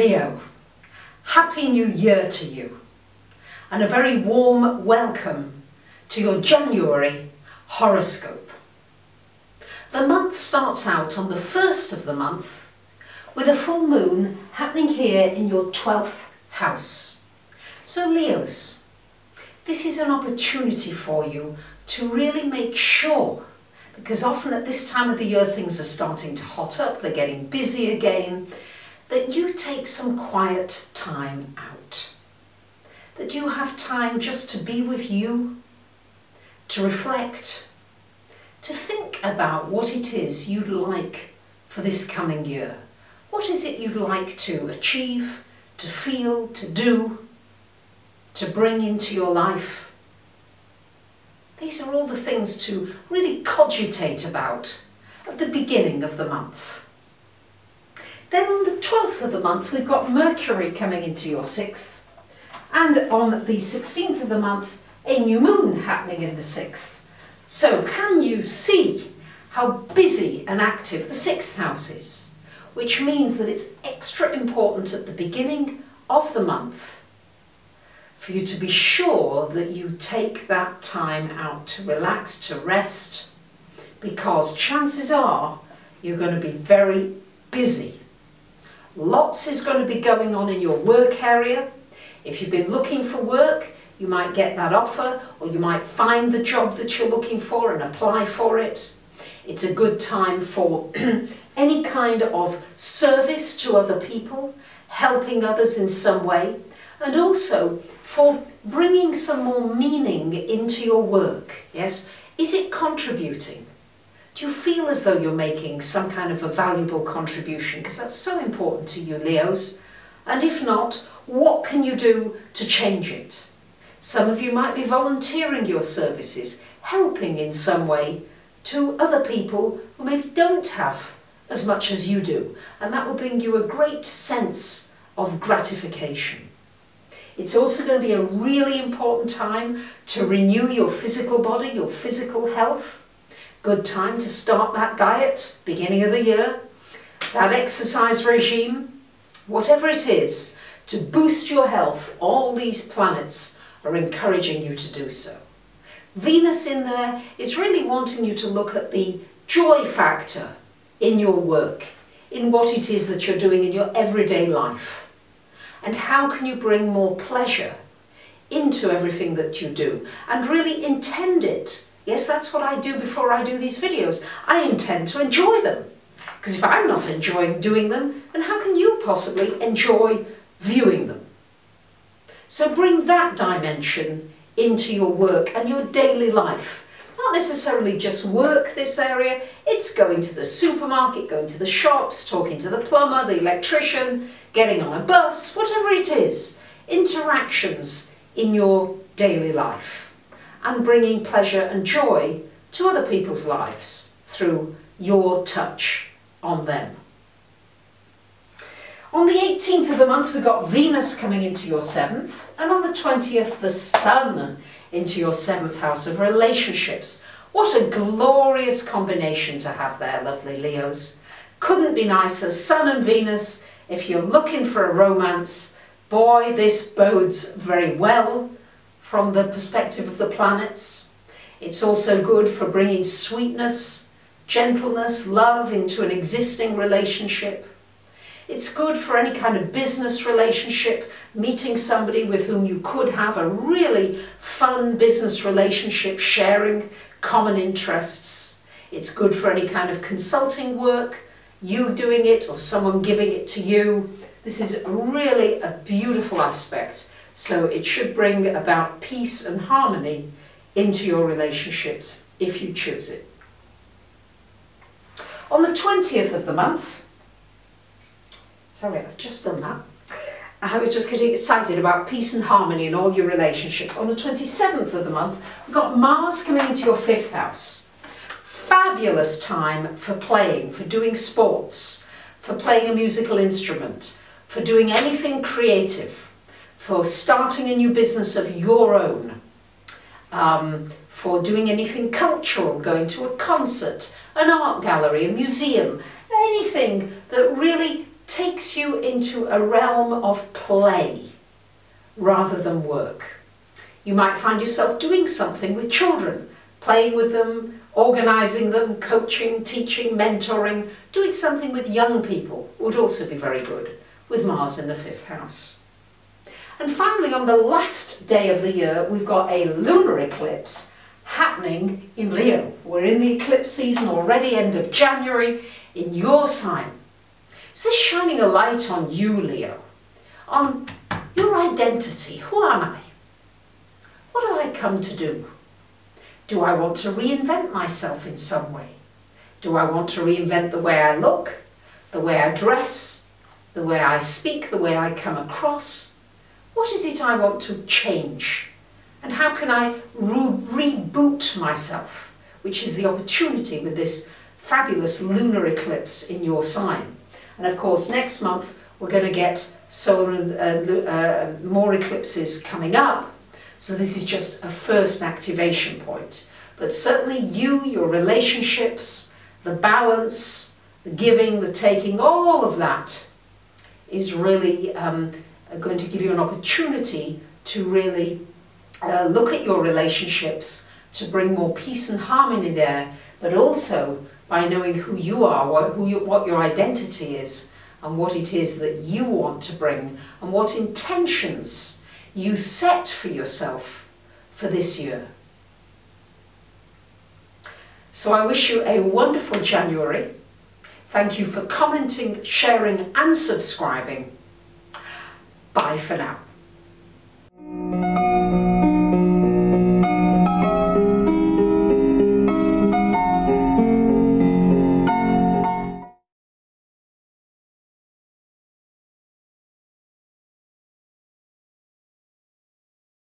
Leo, Happy New Year to you, and a very warm welcome to your January horoscope. The month starts out on the 1st of the month with a full moon happening here in your 12th house. So Leos, this is an opportunity for you to really make sure, because often at this time of the year things are starting to hot up, they're getting busy again, that you take some quiet time out. That you have time just to be with you, to reflect, to think about what it is you'd like for this coming year. What is it you'd like to achieve, to feel, to do, to bring into your life? These are all the things to really cogitate about at the beginning of the month. Then on the 12th of the month we've got Mercury coming into your 6th, and on the 16th of the month a new moon happening in the 6th. So can you see how busy and active the 6th house is? Which means that it's extra important at the beginning of the month for you to be sure that you take that time out to relax, to rest, because chances are you're going to be very busy. Lots is going to be going on in your work area. If you've been looking for work, you might get that offer, or you might find the job that you're looking for and apply for it. It's a good time for any kind of service to other people, helping others in some way, and also for bringing some more meaning into your work. Yes, is it contributing? Do you feel as though you're making some kind of a valuable contribution? Because that's so important to you, Leos. And if not, what can you do to change it? Some of you might be volunteering your services, helping in some way to other people who maybe don't have as much as you do. And that will bring you a great sense of gratification. It's also going to be a really important time to renew your physical body, your physical health. Good time to start that diet, beginning of the year, that exercise regime, whatever it is, to boost your health. All these planets are encouraging you to do so. Venus in there is really wanting you to look at the joy factor in your work, in what it is that you're doing in your everyday life. And how can you bring more pleasure into everything that you do and really intend it. Yes, that's what I do before I do these videos. I intend to enjoy them. Because if I'm not enjoying doing them, then how can you possibly enjoy viewing them? So bring that dimension into your work and your daily life. Not necessarily just work this area, it's going to the supermarket, going to the shops, talking to the plumber, the electrician, getting on a bus, whatever it is. Interactions in your daily life. And bringing pleasure and joy to other people's lives through your touch on them. On the 18th of the month we've got Venus coming into your 7th, and on the 20th the Sun into your 7th house of relationships. What a glorious combination to have there, lovely Leos. Couldn't be nicer, Sun and Venus. If you're looking for a romance, boy, this bodes very well from the perspective of the planets. It's also good for bringing sweetness, gentleness, love into an existing relationship. It's good for any kind of business relationship, meeting somebody with whom you could have a really fun business relationship, sharing common interests. It's good for any kind of consulting work, you doing it or someone giving it to you. This is really a beautiful aspect. So it should bring about peace and harmony into your relationships if you choose it. On the 20th of the month, sorry, I've just done that. I was just getting excited about peace and harmony in all your relationships. On the 27th of the month, we've got Mars coming into your 5th house. Fabulous time for playing, for doing sports, for playing a musical instrument, for doing anything creative. For starting a new business of your own, for doing anything cultural, going to a concert, an art gallery, a museum, anything that really takes you into a realm of play rather than work. You might find yourself doing something with children, playing with them, organising them, coaching, teaching, mentoring. Doing something with young people would also be very good, with Mars in the 5th house. And finally, on the last day of the year, we've got a lunar eclipse happening in Leo. We're in the eclipse season already, end of January, in your sign. This is shining a light on you, Leo, on your identity. Who am I? What do I come to do? Do I want to reinvent myself in some way? Do I want to reinvent the way I look, the way I dress, the way I speak, the way I come across? What is it I want to change? And how can I reboot myself, which is the opportunity with this fabulous lunar eclipse in your sign. And of course, next month we're going to get solar more eclipses coming up. So this is just a first activation point. But certainly you, your relationships, the balance, the giving, the taking, all of that is really going to give you an opportunity to really look at your relationships, to bring more peace and harmony there, but also by knowing who you are, what your identity is, and what it is that you want to bring, and what intentions you set for yourself for this year. So I wish you a wonderful January. Thank you for commenting, sharing and subscribing. Bye for now.